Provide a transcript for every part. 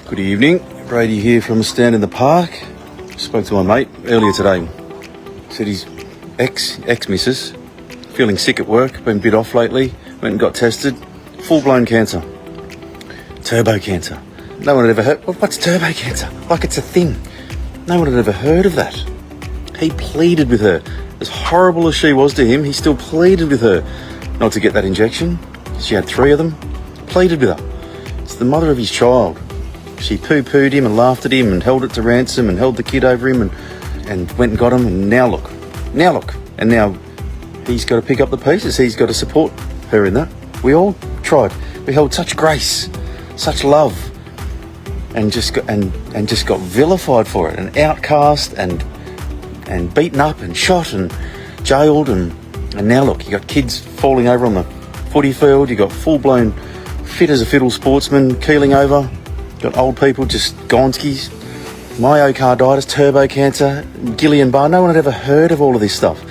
Good evening, Brady here from a stand in the park. Spoke to my mate earlier today. Said his ex-missus, feeling sick at work, been a bit off lately, went and got tested. Full-blown cancer. Turbo cancer. No one had ever heard, what's turbo cancer? Like it's a thing. No one had ever heard of that. He pleaded with her. As horrible as she was to him, he still pleaded with her not to get that injection. She had 3 of them. Pleaded with her. It's the mother of his child. She poo-pooed him and laughed at him and held it to ransom and held the kid over him and went and got him, and now look. And now he's got to pick up the pieces. He's got to support her in that. We all tried. We held such grace, such love, and just got vilified for it, and outcast and beaten up and shot and jailed, and now look, you got kids falling over on the footy field, you got full-blown fit as a fiddle sportsman keeling over, got old people just gonskis, myocarditis, turbo cancer, Guillain-Barré. No one had ever heard of all of this stuff.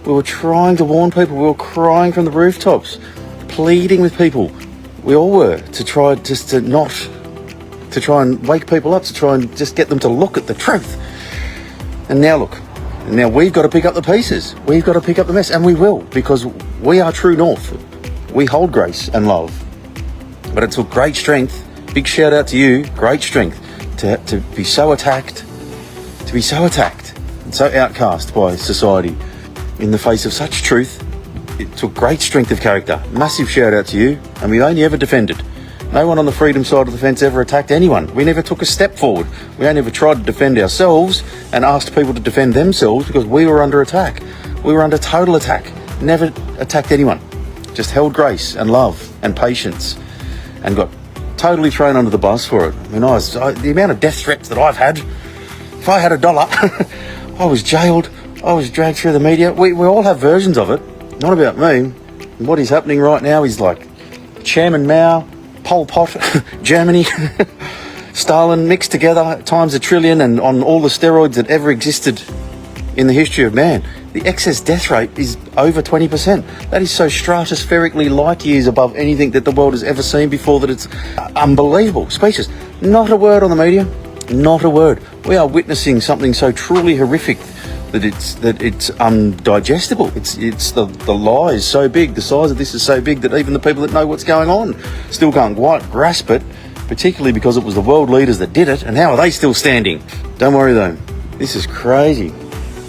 We were trying to warn people, we were crying from the rooftops, pleading with people. We all were, to try and wake people up, to try and just get them to look at the truth. And now look, now we've got to pick up the pieces. We've got to pick up the mess, and we will, because we are true north. We hold grace and love. But it took great strength, big shout out to you, great strength, to be so attacked, and so outcast by society in the face of such truth. It took great strength of character. Massive shout out to you, and we only ever defended. No one on the freedom side of the fence ever attacked anyone. We never took a step forward. We only ever tried to defend ourselves and asked people to defend themselves because we were under attack. We were under total attack. Never attacked anyone. Just held grace and love and patience and got totally thrown under the bus for it. I mean, the amount of death threats that I've had, if I had $1, I was jailed, I was dragged through the media. We all have versions of it. Not about me. What is happening right now is like Chairman Mao, Pol Pot, Germany, Stalin mixed together times a trillion and on all the steroids that ever existed in the history of man. The excess death rate is over 20%. That is so stratospherically light years above anything that the world has ever seen before that it's unbelievable. Speechless. Not a word on the media. Not a word. We are witnessing something so truly horrific that it's undigestible. It's the lie is so big, the size of this is so big that even the people that know what's going on still can't quite grasp it, particularly because it was the world leaders that did it, and how are they still standing? Don't worry though, this is crazy.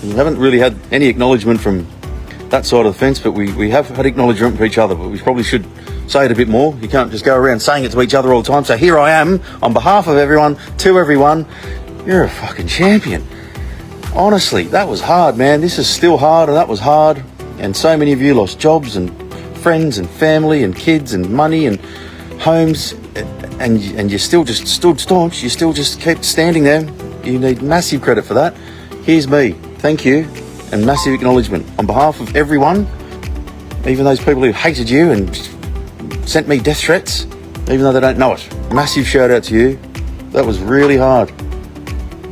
We haven't really had any acknowledgement from that side of the fence, but we have had acknowledgement from each other, but we probably should say it a bit more. You can't just go around saying it to each other all the time. So here I am, on behalf of everyone, to everyone, you're a fucking champion. Honestly, that was hard, man. This is still hard, and that was hard. And so many of you lost jobs and friends and family and kids and money and homes, and you still just stood staunch. You still just kept standing there. You need massive credit for that. Here's me. Thank you, and massive acknowledgement on behalf of everyone, even those people who hated you and sent me death threats, even though they don't know it. Massive shout out to you. That was really hard,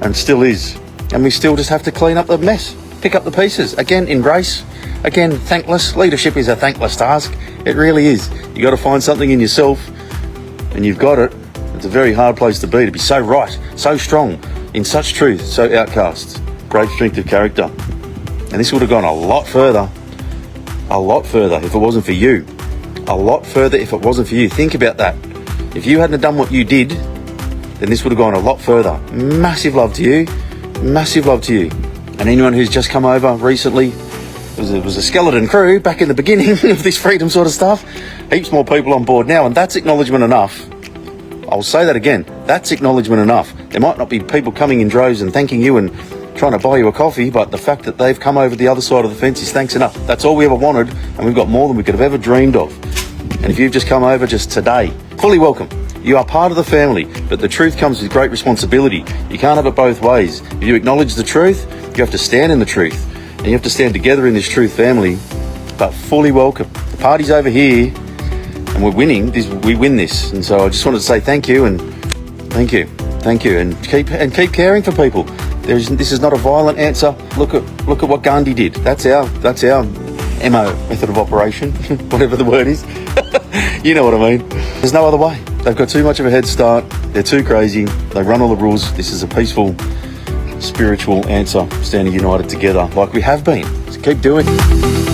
and still is. And we still just have to clean up the mess, pick up the pieces. Again, in grace. Again, thankless. Leadership is a thankless task. It really is. You got to find something in yourself, and you've got it. It's a very hard place to be so right, so strong, in such truth, so outcast. Great strength of character. And this would have gone a lot further if it wasn't for you. A lot further if it wasn't for you. Think about that. If you hadn't done what you did, then this would have gone a lot further. Massive love to you. Massive love to you. And anyone who's just come over recently, it was a skeleton crew back in the beginning of this freedom sort of stuff. Heaps more people on board now, and that's acknowledgement enough. I'll say that again. That's acknowledgement enough. There might not be people coming in droves and thanking you and trying to buy you a coffee, but the fact that they've come over the other side of the fence is thanks enough. That's all we ever wanted, and we've got more than we could have ever dreamed of. And if you've just come over just today, fully welcome. You are part of the family, but the truth comes with great responsibility. You can't have it both ways. If you acknowledge the truth, you have to stand in the truth, and you have to stand together in this truth family, but fully welcome. The party's over here, and we're winning. We win this, and so I just wanted to say thank you, and keep caring for people. This is not a violent answer. Look at what Gandhi did. That's our MO, method of operation, whatever the word is. You know what I mean. There's no other way. They've got too much of a head start. They're too crazy. They run all the rules. This is a peaceful, spiritual answer, standing united together like we have been. So keep doing it.